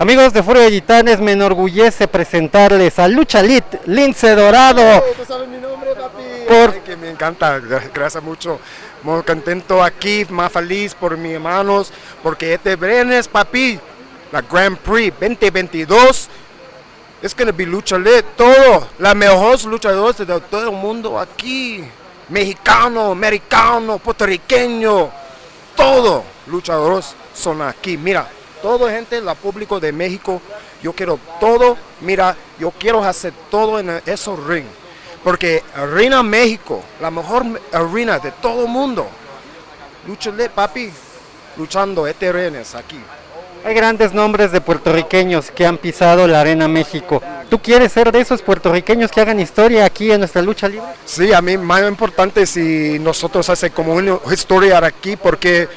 Amigos de Furia de Titanes, me enorgullece presentarles a Lucha Lit, Lince Dorado. ¿Tú sabes mi nombre, papi? Ay, que me encanta, gracias mucho. Muy contento aquí, más feliz por mis hermanos, porque este viernes, papi, la Grand Prix 2022, es que be Lucha Lit, todo, la mejor luchadores de todo el mundo aquí. Mexicano, americano, puertorriqueño, todo luchadores son aquí. Mira, toda gente, la público de México, yo quiero todo, mira, yo quiero hacer todo en esos ring. Porque Arena México, la mejor arena de todo el mundo. Luchale, papi, luchando este viernes aquí. Hay grandes nombres de puertorriqueños que han pisado la Arena México. ¿Tú quieres ser de esos puertorriqueños que hagan historia aquí en nuestra lucha libre? Sí, a mí más importante si nosotros hacemos como una historia aquí, porque,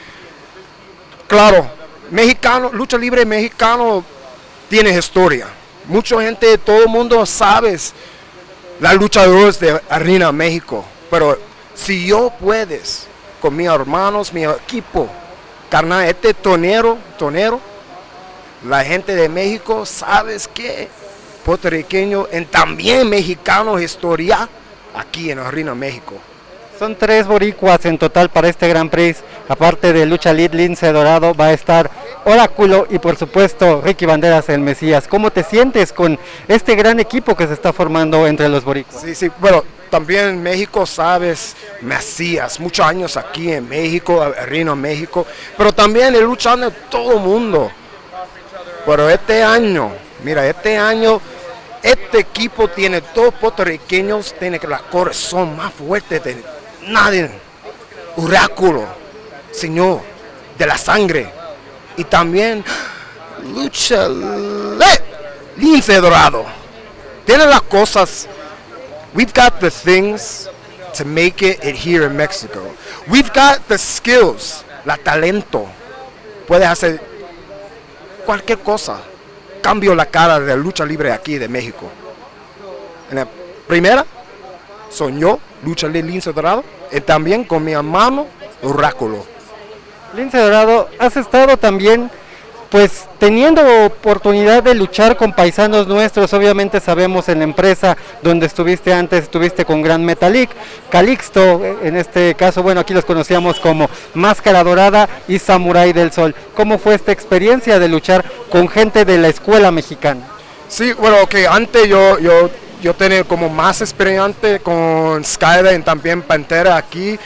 claro, mexicano, lucha libre mexicano tiene historia. Mucha gente, todo el mundo sabe las luchadoras de Arena México, pero si yo puedes con mis hermanos, mi equipo, carnal, este tonero, la gente de México, sabes que puertorriqueño y también mexicano historia aquí en Arena México. Son 3 boricuas en total para este Gran Prix. Aparte de Lucha Lit, Lince Dorado, va a estar Oráculo y por supuesto Ricky Banderas, el Mesías. ¿Cómo te sientes con este gran equipo que se está formando entre los boricuas? Sí, bueno, también en México, sabes, Mesías, muchos años aquí en México, Arena México, pero también luchando en todo el mundo. Pero este año, mira, este equipo tiene todos puertorriqueños, tiene que la corazón más fuerte de nadie. Oráculo, Señor, de la sangre. Y también Lucha Lince Dorado. Tiene las cosas. We've got the things to make it here in Mexico. We've got the skills, la talento. Puedes hacer cualquier cosa. Cambio la cara de la lucha libre aquí de México. En la primera, soy yo, Lucha Libre Lince Dorado, y también con mi hermano Oráculo. Lince Dorado, has estado también pues teniendo oportunidad de luchar con paisanos nuestros. Obviamente sabemos en la empresa donde estuviste antes, estuviste con Gran Metalik, Calixto, en este caso, bueno, aquí los conocíamos como Máscara Dorada y Samurai del Sol. ¿Cómo fue esta experiencia de luchar con gente de la escuela mexicana? Sí, bueno, que antes yo tenía como más experiencia con Skyler y también Pantera aquí.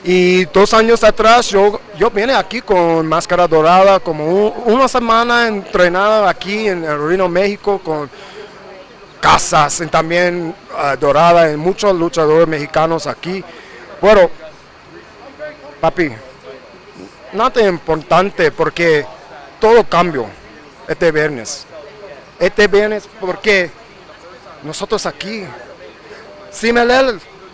Y 2 años atrás yo vine aquí con Máscara Dorada, como una semana entrenada aquí en Arena México con Casas y también Dorada y muchos luchadores mexicanos aquí. Bueno, papi, nada importante porque todo cambió este viernes. Porque nosotros aquí, si me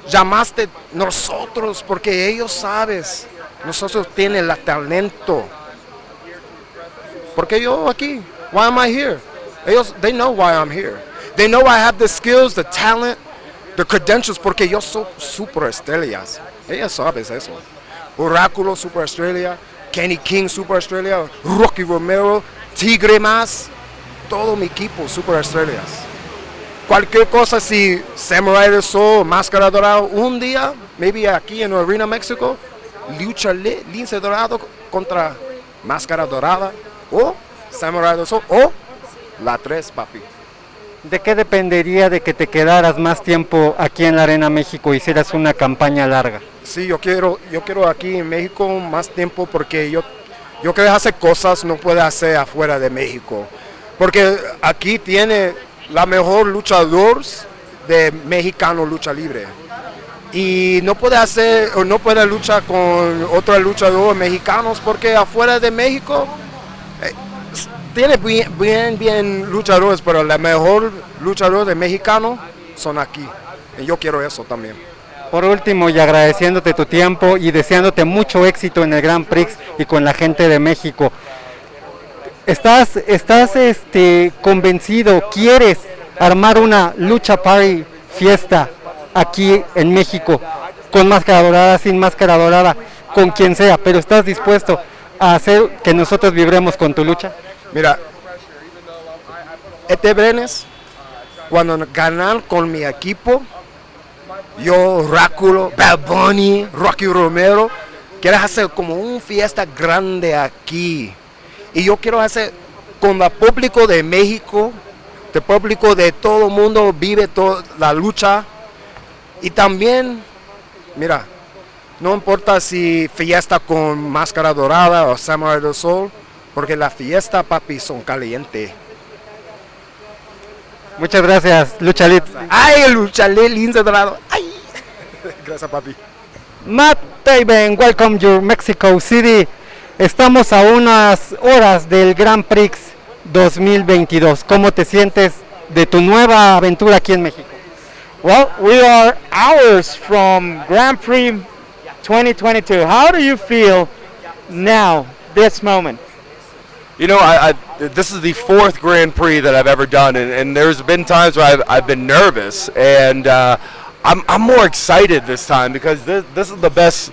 llamaste nosotros, porque ellos sabes, nosotros tienen el talento. Porque yo aquí, why am I here? They know why I'm here. They know I have the skills, the talent, the credentials, porque yo soy superestrellas. Ellos saben eso. Oráculo, superestrella, Kenny King, superestrella, Rocky Romero, Tigre más, todo mi equipo, superestrellas. Cualquier cosa, si Samurai del Sol, Máscara Dorada, un día, maybe aquí en Arena México, Lucha Lince Dorado contra Máscara Dorada, o Samurai del Sol, o la 3, papi. ¿De qué dependería de que te quedaras más tiempo aquí en la Arena México y hicieras una campaña larga? Sí, yo quiero aquí en México más tiempo porque yo quiero hacer cosas no puedo hacer afuera de México. Porque aquí tiene la mejor luchadores de mexicano lucha libre. Y no puede luchar con otros luchadores mexicanos porque afuera de México tiene bien luchadores, pero la mejor luchadores de mexicano son aquí. Y yo quiero eso también. Por último, y agradeciéndote tu tiempo y deseándote mucho éxito en el Gran Prix y con la gente de México. ¿Estás convencido, quieres armar una lucha party fiesta aquí en México, con máscara dorada, sin máscara dorada, con quien sea, pero estás dispuesto a hacer que nosotros vibremos con tu lucha? Mira, este viernes, cuando ganan con mi equipo, yo, Ráculo, Bad Bunny, Rocky Romero, quiero hacer como una fiesta grande aquí. Y yo quiero hacer con el público de México, el público de todo el mundo, vive toda la lucha. Y también, mira, no importa si fiesta con máscara dorada o Samurai del Sol, porque la fiesta, papi, son calientes. Muchas gracias, Luchalit. ¡Ay, Luchalit, Lince, Dorado! ¡Ay! Gracias, papi. Matt Taven, welcome to Mexico City. Estamos a unas horas del Gran Prix 2022. ¿Cómo te sientes de tu nueva aventura aquí en México? Well, we are hours from Grand Prix 2022. How do you feel now, this moment? You know, this is the 4th Grand Prix that I've ever done, and there's been times where I've been nervous, and I'm more excited this time because this is the best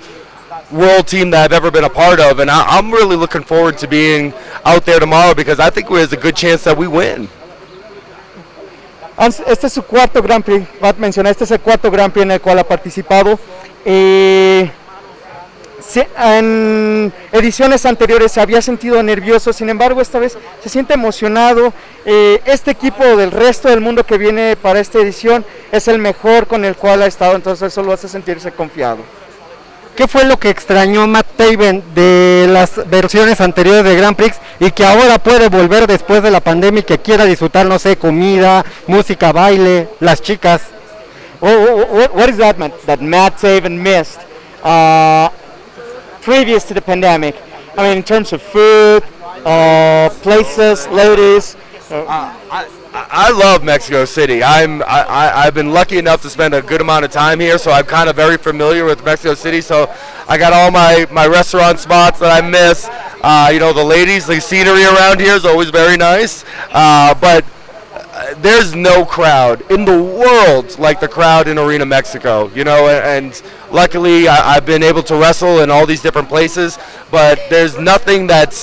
world team that I've ever been a part of, and I'm really looking forward to being out there tomorrow because I think there's a good chance that we win. Este es su cuarto Grand Prix, Matt menciona, este es el cuarto Grand Prix en el cual ha participado. En ediciones anteriores se había sentido nervioso, sin embargo esta vez se siente emocionado. Este equipo del resto del mundo que viene para esta edición es el mejor con el cual ha estado, entonces eso lo hace sentirse confiado. ¿Qué fue lo que extrañó Matt Taven de las versiones anteriores de Grand Prix y que ahora puede volver después de la pandemia y que quiera disfrutar, no sé, comida, música, baile, las chicas? What is that Matt Taven missed previous to the pandemic? I mean, in terms of food, places, ladies. I love Mexico City. I've been lucky enough to spend a good amount of time here, so I'm kind of very familiar with Mexico City. So I got all my restaurant spots that I miss. You know, the ladies, the scenery around here is always very nice. But there's no crowd in the world like the crowd in Arena Mexico. You know, and luckily I've been able to wrestle in all these different places, but there's nothing that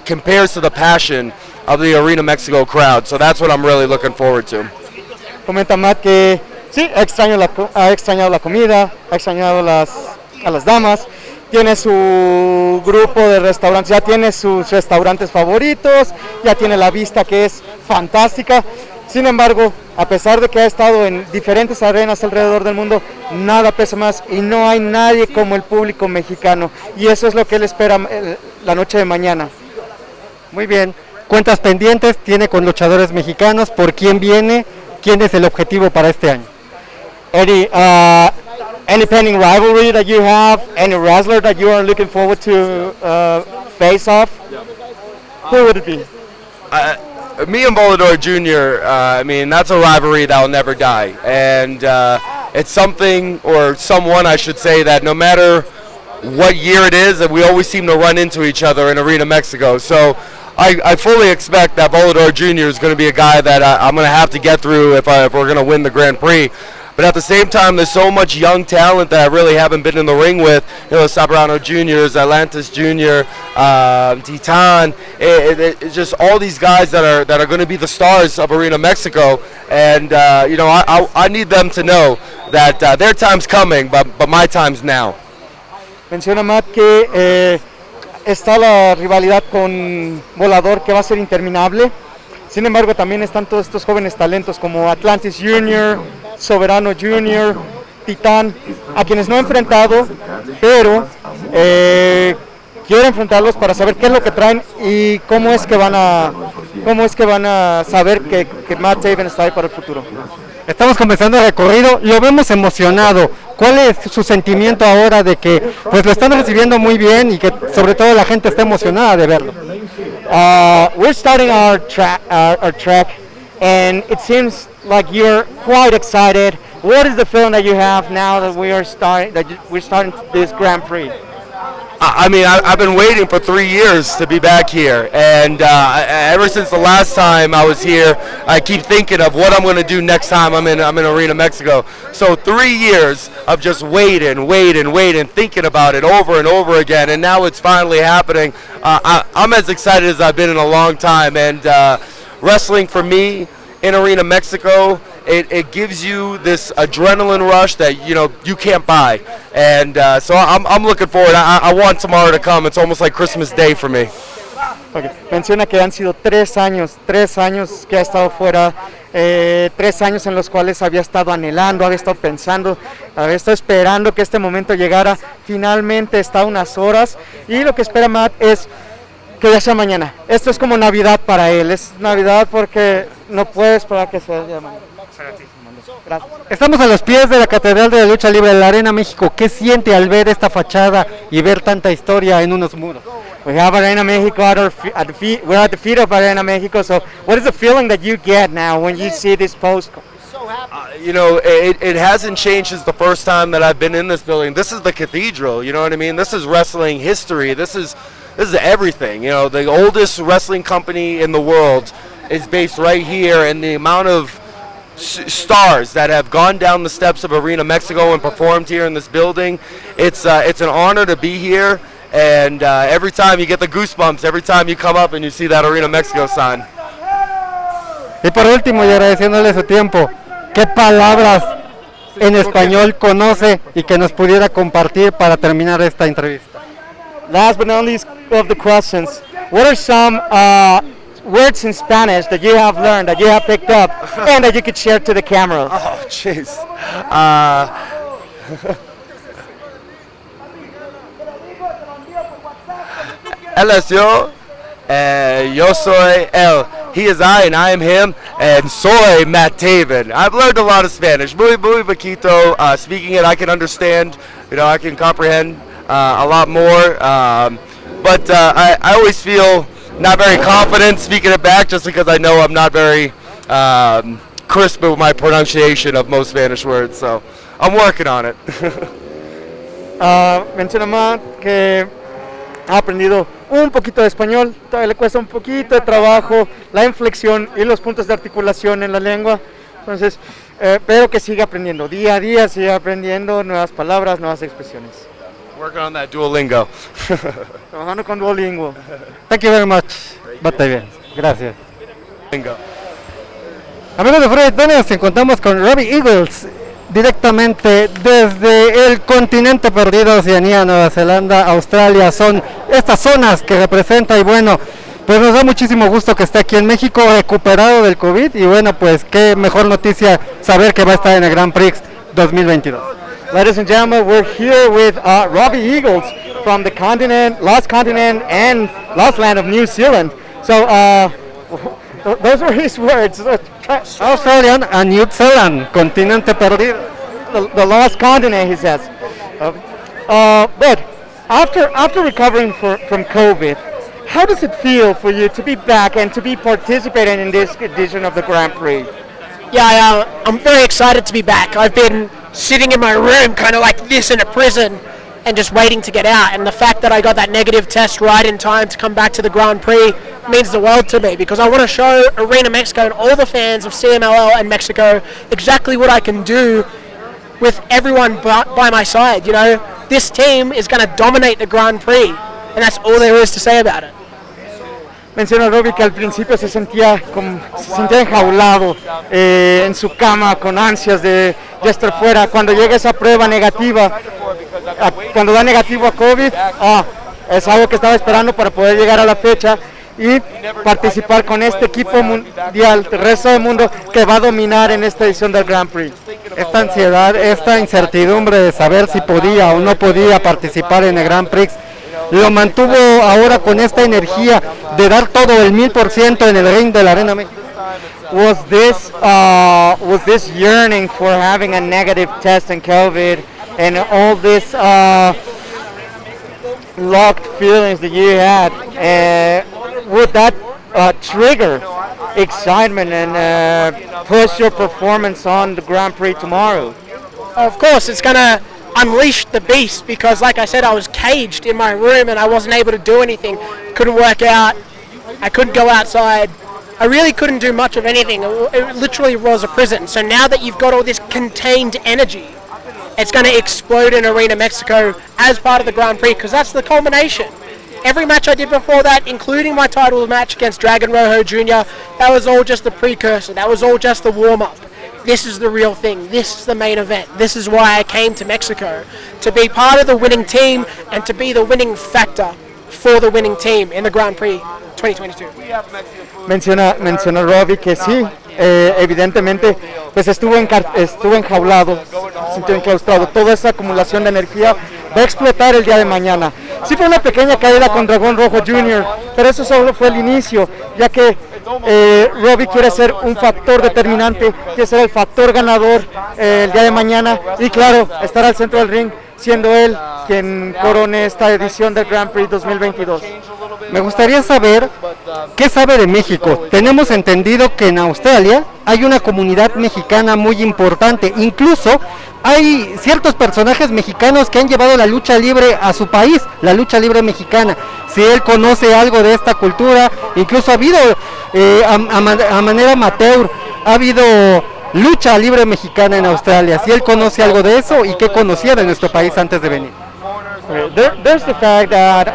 compares to the passion of the Arena Mexico crowd, so that's what I'm really looking forward to. Comenta Matt que sí, ha extrañado la comida, ha extrañado a las damas, tiene su grupo de restaurantes, ya tiene sus restaurantes favoritos, ya tiene la vista que es fantástica. Sin embargo, a pesar de que ha estado en diferentes arenas alrededor del mundo, nada pesa más y no hay nadie como el público mexicano, y eso es lo que él espera la noche de mañana. Muy bien. Cuentas pendientes tiene con luchadores mexicanos. ¿Por quién viene? ¿Quién es el objetivo para este año? Any pending rivalry that you have? Any wrestler that you are looking forward to face off? Who would it be? Me and Volador Jr., I mean, that's a rivalry that will never die. And it's something, or someone I should say, that no matter what year it is, that we always seem to run into each other in Arena Mexico. So I fully expect that Volador Jr. is going to be a guy that I'm going to have to get through if we're going to win the Grand Prix. But at the same time, there's so much young talent that I really haven't been in the ring with. You know, Sabrano Jr., Atlantis Jr., Titan. It's just all these guys that are going to be the stars of Arena Mexico. And, you know, I need them to know that their time's coming, but my time's now. Menciona Matt que está la rivalidad con Volador que va a ser interminable. Sin embargo, también están todos estos jóvenes talentos como Atlantis Jr., Soberano Jr., Titán, a quienes no he enfrentado, pero quiero enfrentarlos para saber qué es lo que traen y cómo es que van a saber que Matt Taven está ahí para el futuro. Estamos comenzando el recorrido, lo vemos emocionado. ¿Cuál es su sentimiento ahora de que pues lo están recibiendo muy bien y que sobre todo la gente está emocionada de verlo? We're starting our track, and it seems like you're quite excited. What is the feeling that you have now that we're starting this Grand Prix? I mean, I've been waiting for 3 years to be back here, and ever since the last time I was here, I keep thinking of what I'm going to do next time I'm in Arena Mexico. So 3 years of just waiting, thinking about it over and over again, and now it's finally happening. I'm as excited as I've been in a long time, and wrestling for me in Arena Mexico, it gives you this adrenaline rush that you can't buy, and so I'm looking forward. I want tomorrow to come. It's almost like Christmas Day for me. Okay. Menciona que han sido 3 años que ha estado fuera, 3 años en los cuales había estado anhelando, había estado pensando, había estado esperando que este momento llegara. Finalmente está a unas horas y lo que espera Matt es que ya sea mañana. Esto es como Navidad para él, es Navidad porque no puede esperar que sea mañana. Gracias. Estamos a los pies de la Catedral de la Lucha Libre de la Arena México. ¿Qué siente al ver esta fachada y ver tanta historia en unos muros? We have Arena Mexico we're at the feet of Arena Mexico, so what is the feeling that you get now when you see this post? It hasn't changed since the first time that I've been in this building. This is the cathedral, you know what I mean? This is wrestling history. This is everything. The oldest wrestling company in the world is based right here, and the amount of stars that have gone down the steps of Arena Mexico and performed here in this building, it's an honor to be here. And every time you get the goosebumps, every time you come up and you see that Arena Mexico sign. Y por último, y agradeciéndole su tiempo, ¿qué palabras en español conoce y que nos pudiera compartir para terminar esta entrevista? Last but not least of the questions, what are some words in Spanish that you have learned, that you have picked up, and that you could share to the camera? Oh, jeez. Él es yo, yo soy él. He is I and I am him, and soy Matt Taven. I've learned a lot of Spanish, muy poquito. Speaking it, I can understand, I can comprehend a lot more. But I always feel not very confident speaking it back just because I know I'm not very crisp with my pronunciation of most Spanish words, so I'm working on it. Menciona Matt que ha aprendido un poquito de español, todavía le cuesta un poquito de trabajo la inflexión y los puntos de articulación en la lengua, entonces, pero que sigue aprendiendo, día a día sigue aprendiendo nuevas palabras, nuevas expresiones. Working on that Duolingo. Trabajando con Duolingo. Thank you very much. Bate bien. Gracias. Bingo. Amigos de Fuera de Tonos, nos encontramos con Robbie Eagles, directamente desde el continente perdido, Oceanía, Nueva Zelanda, Australia. Son estas zonas que representa y bueno, pues nos da muchísimo gusto que esté aquí en México recuperado del COVID y bueno, pues qué mejor noticia saber que va a estar en el Grand Prix 2022. Ladies and gentlemen, we're here with Robbie Eagles from the lost continent and lost land of New Zealand. So those are his words. Australian and New Zealand, continente perdido. The lost continent, he says. But after recovering from COVID, how does it feel for you to be back and to be participating in this edition of the Grand Prix? Yeah, I'm very excited to be back. I've been sitting in my room kind of like this in a prison and just waiting to get out, and the fact that I got that negative test right in time to come back to the Grand Prix means the world to me, because I want to show Arena Mexico and all the fans of CMLL and Mexico exactly what I can do with everyone by my side. This team is going to dominate the Grand Prix, and that's all there is to say about it. Menciona Robbie que al principio se sentía enjaulado en su cama con ansias de ya estar fuera. Cuando llega esa prueba negativa, cuando da negativo a COVID, es algo que estaba esperando para poder llegar a la fecha y participar con este equipo mundial, el resto del mundo que va a dominar en esta edición del Grand Prix. Esta ansiedad, esta incertidumbre de saber si podía o no podía participar en el Grand Prix, lo mantuvo ahora con esta energía de dar todo el 1000% en el ring de la Arena México. Was this yearning for having a negative test in COVID and all this locked feelings that you had, would that trigger excitement and push your performance on the Grand Prix tomorrow? Of course, it's going to unleash the beast, because like I said, I was caged in my room and I wasn't able to do anything. Couldn't work out, I couldn't go outside, I really couldn't do much of anything. It literally was a prison. So now that you've got all this contained energy, it's going to explode in Arena Mexico as part of the Grand Prix, because that's the culmination. Every match I did before that, including my title match against Dragon Rojo Jr., that was all just the precursor. That was all just the warm-up. This is the real thing. This is the main event. This is why I came to Mexico, to be part of the winning team and to be the winning factor for the winning team in the Grand Prix 2022. Menciona Robbie que sí, evidentemente pues estuvo enjaulado, se sintió enclaustrado. Toda esa acumulación de energía va a explotar el día de mañana. Sí fue una pequeña caída con Dragón Rojo Jr., pero eso solo fue el inicio, ya que Robbie quiere ser un factor determinante, quiere ser el factor ganador el día de mañana y claro, estar al centro del ring, siendo él quien corone esta edición del Grand Prix 2022. Me gustaría saber qué sabe de México. Tenemos entendido que en Australia hay una comunidad mexicana muy importante. Incluso hay ciertos personajes mexicanos que han llevado la lucha libre a su país, la lucha libre mexicana. Si él conoce algo de esta cultura, incluso ha habido a manera amateur, ha habido lucha libre mexicana en Australia. Si él conoce algo de eso y qué conocía de nuestro país antes de venir. There's the fact that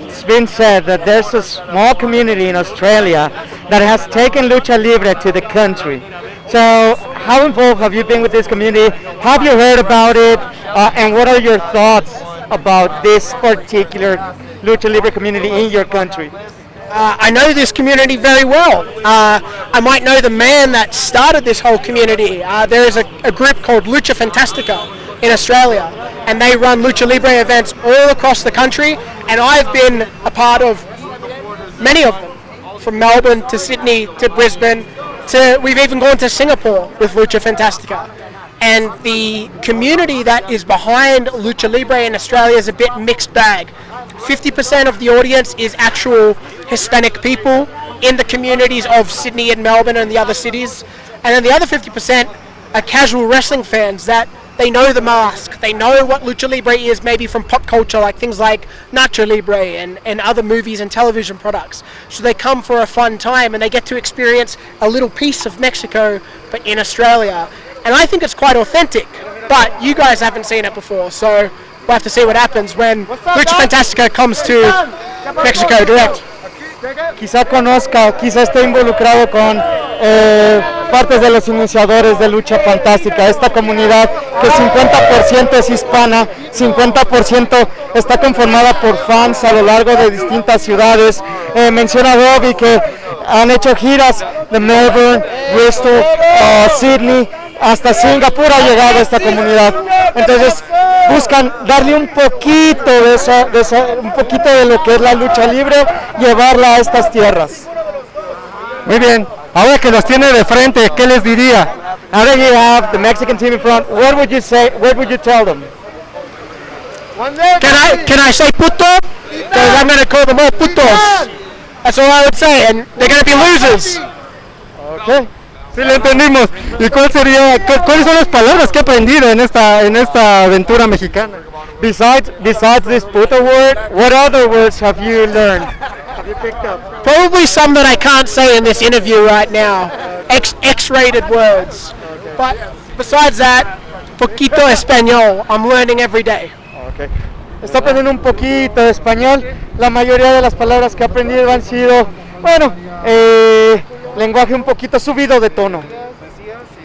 it's been said that there's a small community in Australia that has taken lucha libre to the country. So how involved have you been with this community? Have you heard about it? And what are your thoughts about this particular lucha libre community in your country? I know this community very well. I might know the man that started this whole community. There is a group called Lucha Fantastica in Australia, and they run lucha libre events all across the country, and I've been a part of many of them, from Melbourne to Sydney to Brisbane to we've even gone to Singapore with Lucha Fantastica. And the community that is behind lucha libre in Australia is a bit mixed bag. 50% of the audience is actual Hispanic people in the communities of Sydney and Melbourne and the other cities, and then the other 50% are casual wrestling fans that they know the mask, they know what lucha libre is maybe from pop culture, like things like Nacho Libre and other movies and television products. So they come for a fun time and they get to experience a little piece of Mexico but in Australia. And I think it's quite authentic, but you guys haven't seen it before, so we'll have to see what happens when Lucha Fantastica comes to Mexico direct. Quizá conozca, quizá esté involucrado con partes de los iniciadores de Lucha Fantástica, esta comunidad que 50% es hispana, 50% está conformada por fans a lo largo de distintas ciudades. Menciona Robbie que han hecho giras de Melbourne, Bristol, Sydney, hasta Singapur ha llegado esta comunidad. Entonces buscan darle un poquito un poquito de lo que es la lucha libre, llevarla a estas tierras. Muy bien, ahora que los tiene de frente, ¿qué les diría? Now that you have the Mexican team in front, what would you say? What would you tell them? Can I say puto? Because I'm going to call them all putos. That's all I would say, and they're going to be losers. Okay. Sí, lo entendimos. ¿Y cuáles son las palabras que he aprendido en esta aventura mexicana? Besides this puto word, what other words have you learned? Have you picked up? Probably some that I can't say in this interview right now. X-rated words. But besides that, poquito español. I'm learning every day. Okay. Está aprendiendo un poquito de español. La mayoría de las palabras que ha aprendido han sido, bueno, lenguaje un poquito subido de tono.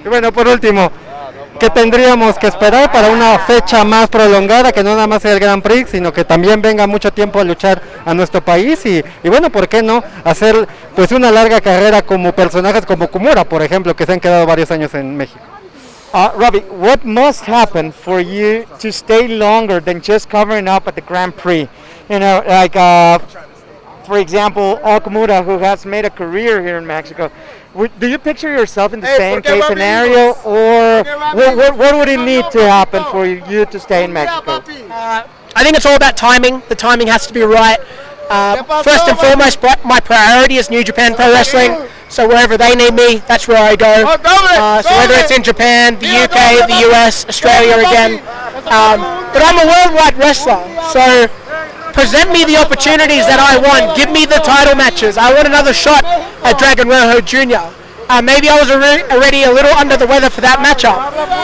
Y bueno, por último, ¿qué tendríamos que esperar para una fecha más prolongada, que no nada más sea el Grand Prix, sino que también venga mucho tiempo a luchar a nuestro país y bueno, ¿por qué no hacer pues una larga carrera como personajes como Kumura, por ejemplo, que se han quedado varios años en México? Robbie, what must happen for you to stay longer than just covering up at the Grand Prix? You know, like for example, Okamura, who has made a career here in Mexico. Do you picture yourself in the same case scenario, or what would it need to happen for you to stay in Mexico? I think it's all about timing. The timing has to be right. First and foremost, my priority is New Japan Pro Wrestling. So wherever they need me, that's where I go. So whether it's in Japan, the UK, the US, Australia again. But I'm a worldwide wrestler, so present me the opportunities that I want. Give me the title matches. I want another shot at Dragon Rojo Jr. maybe I was already a little under the weather for that matchup.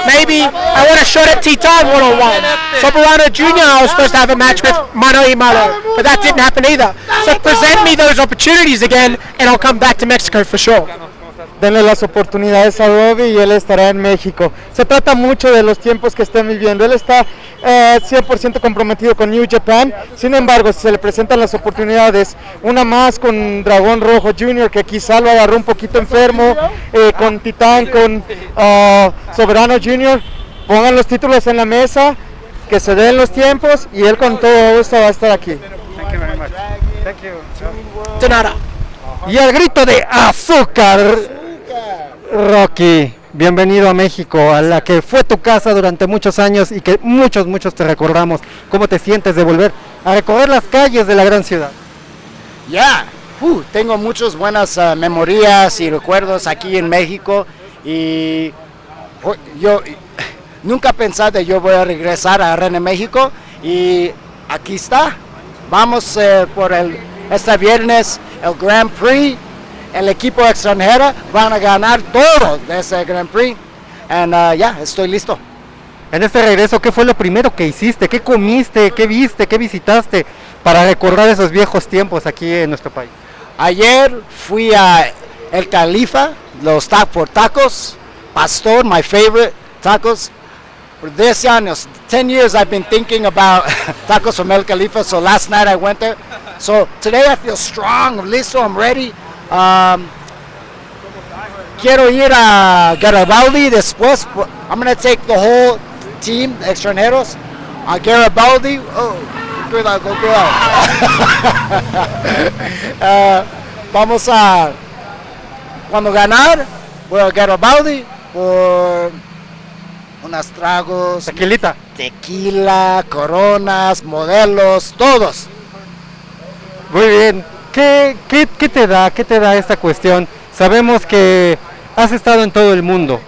Maybe I want a shot at Titan one-on-one. Soberano Jr. I was supposed to have a match with Mano y Malo, but that didn't happen either. So present me those opportunities again, and I'll come back to Mexico for sure. Denle las oportunidades a Robbie y él estará en México. Se trata mucho de los tiempos que estén viviendo. Él está 100% comprometido con New Japan. Sin embargo, si se le presentan las oportunidades, una más con Dragón Rojo Jr., que quizá lo agarró un poquito enfermo, con Titán, con Soberano Jr., pongan los títulos en la mesa, que se den los tiempos y él con todo gusto va a estar aquí. Thank you very much. Thank you. De nada. Y al grito de azúcar, Rocky, bienvenido a México, a la que fue tu casa durante muchos años y que muchos te recordamos. ¿Cómo te sientes de volver a recorrer las calles de la gran ciudad? Ya, tengo muchas buenas memorias y recuerdos aquí en México y yo nunca pensé que yo voy a regresar a Arena México y aquí está. Vamos por este viernes el Grand Prix. El equipo extranjero van a ganar todo de ese Grand Prix. Y ya, estoy listo. En este regreso, ¿qué fue lo primero que hiciste? ¿Qué comiste? ¿Qué viste? ¿Qué visitaste para recordar esos viejos tiempos aquí en nuestro país? Ayer fui a El Califa, los tacos, Pastor, my favorite tacos. For this años, 10 years I've been thinking about tacos from El Califa, so last night I went there. So today I feel strong, I'm listo, I'm ready. Quiero ir a Garibaldi después. I'm going to take the whole team, extranjeros, a Garibaldi. Oh, cuidado. Vamos a, cuando ganar, voy a Garibaldi por unos tragos. Tequilita. Tequila, coronas, modelos, todos. Muy bien. ¿Qué te da esta cuestión? Sabemos que has estado en todo el mundo,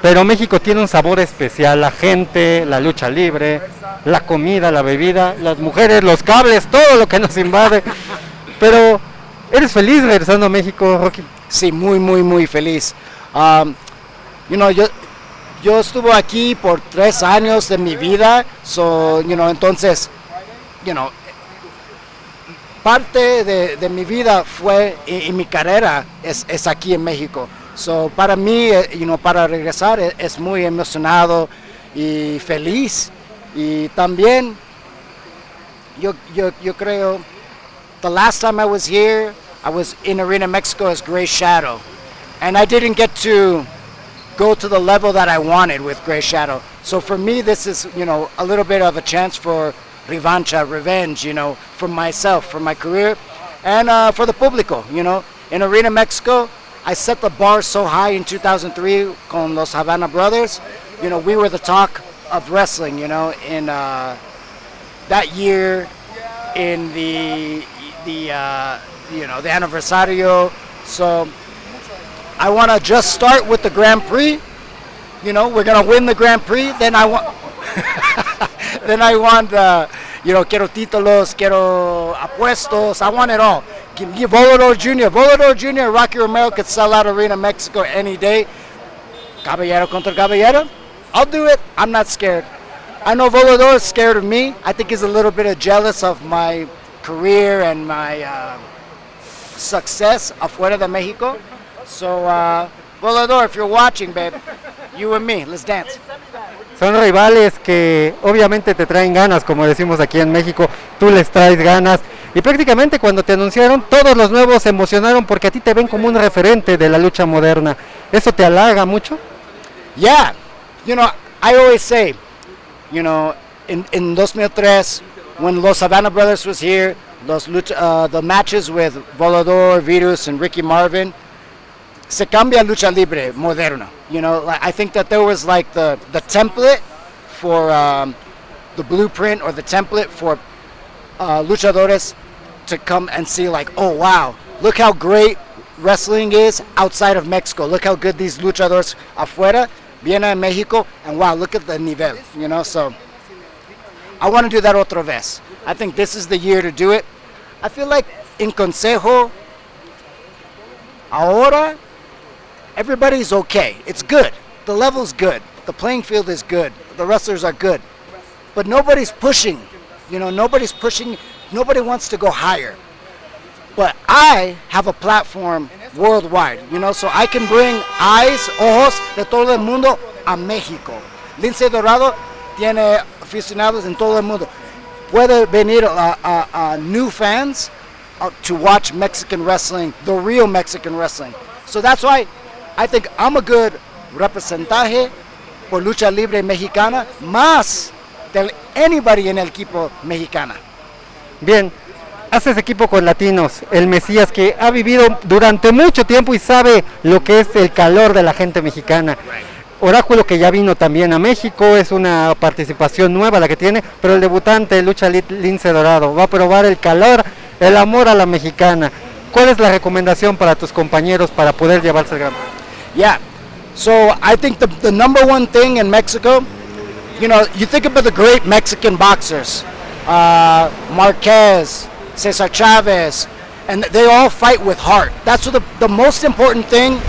pero México tiene un sabor especial. La gente, la lucha libre, la comida, la bebida, las mujeres, los cables, todo lo que nos invade. Pero, ¿eres feliz regresando a México, Rocky? Sí, muy feliz. Yo estuve aquí por 3 años de mi vida, entonces, parte de mi vida fue y mi carrera es aquí en México. So, para mí, para regresar es muy emocionado y feliz. Y también yo creo, the last time I was here, I was in Arena Mexico as Gray Shadow. And I didn't get to go to the level that I wanted with Gray Shadow. So for me, this is, a little bit of a chance for revenge, for myself, for my career, and for the público, In Arena Mexico, I set the bar so high in 2003 con los Havana Brothers. We were the talk of wrestling, in that year, in the anniversario. So I want to just start with the Grand Prix. We're going to win the Grand Prix. Then I want... Then I want, quiero títulos, quiero apuestos, I want it all. Give Volador Jr., Rocky Romero could sell out Arena Mexico any day. Caballero contra Caballero, I'll do it, I'm not scared. I know Volador is scared of me. I think he's a little bit jealous of my career and my success afuera de Mexico. So, Volador, if you're watching, babe, you and me, let's dance. Son rivales que obviamente te traen ganas, como decimos aquí en México, tú les traes ganas. Y prácticamente cuando te anunciaron, todos los nuevos se emocionaron porque a ti te ven como un referente de la lucha moderna. ¿Eso te halaga mucho? Yeah, I always say, in 2003, when Los Havana Brothers was here, the matches with Volador, Virus, and Ricky Marvin, se cambia lucha libre moderna. I think that there was like the template for the blueprint or the template for luchadores to come and see like, oh wow, look how great wrestling is outside of Mexico. Look how good these luchadores afuera vienen en Mexico, and wow, look at the nivel, So I want to do that otra vez. I think this is the year to do it. I feel like in Consejo ahora everybody's okay. It's good. The level's good. The playing field is good. The wrestlers are good. But nobody's pushing. Nobody's pushing. Nobody wants to go higher. But I have a platform worldwide, so I can bring ojos de todo el mundo a México. Lince Dorado tiene aficionados en todo el mundo. Puede venir a new fans to watch Mexican wrestling, the real Mexican wrestling. So that's why I think I'm a good representaje por lucha libre mexicana, más de anybody en el equipo mexicana. Bien, haces equipo con latinos, el Mesías que ha vivido durante mucho tiempo y sabe lo que es el calor de la gente mexicana. Oráculo que ya vino también a México, es una participación nueva la que tiene, pero el debutante Lucha Lince Dorado va a probar el calor, el amor a la mexicana. ¿Cuál es la recomendación para tus compañeros para poder llevarse el gran? Yeah, so I think the number one thing in Mexico, you think about the great Mexican boxers, Marquez, Cesar Chavez, and they all fight with heart. That's what the most important thing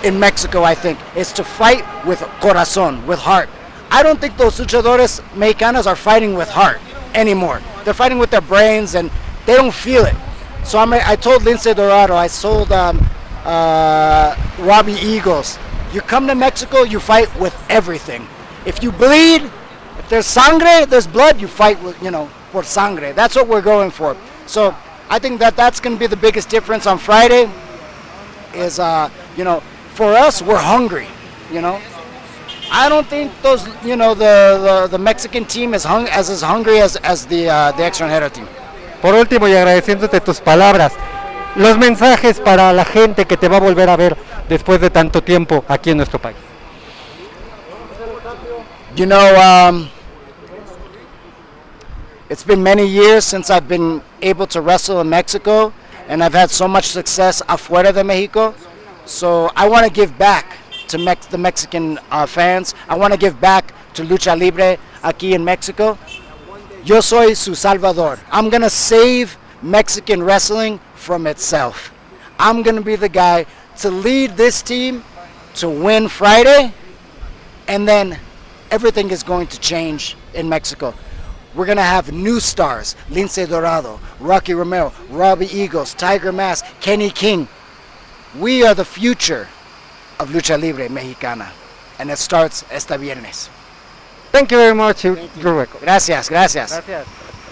in Mexico, I think, is to fight with corazón, with heart. I don't think those luchadores mexicanos are fighting with heart anymore. They're fighting with their brains and they don't feel it. So I told Lince Dorado, I told Robbie Eagles, you come to Mexico, you fight with everything. If you bleed, if there's sangre, there's blood, you fight with, por sangre. That's what we're going for. So I think that's going to be the biggest difference on Friday is, for us, we're hungry, I don't think those, the Mexican team is as hungry as the extranjero team. Por último, y agradeciéndote tus palabras, los mensajes para la gente que te va a volver a ver después de tanto tiempo aquí en nuestro país. It's been many years since I've been able to wrestle in Mexico, and I've had so much success afuera de Mexico. So I want to give back to the Mexican fans. I want to give back to Lucha Libre aquí en Mexico. Yo soy su salvador. I'm going to save Mexican wrestling from itself. I'm going to be the guy to lead this team to win Friday, and then everything is going to change in Mexico. We're going to have new stars, Lince Dorado, Rocky Romero, Robbie Eagles, Tiger Mask, Kenny King. We are the future of Lucha Libre Mexicana, and it starts este viernes. Thank you very much. You're welcome. Gracias. Gracias.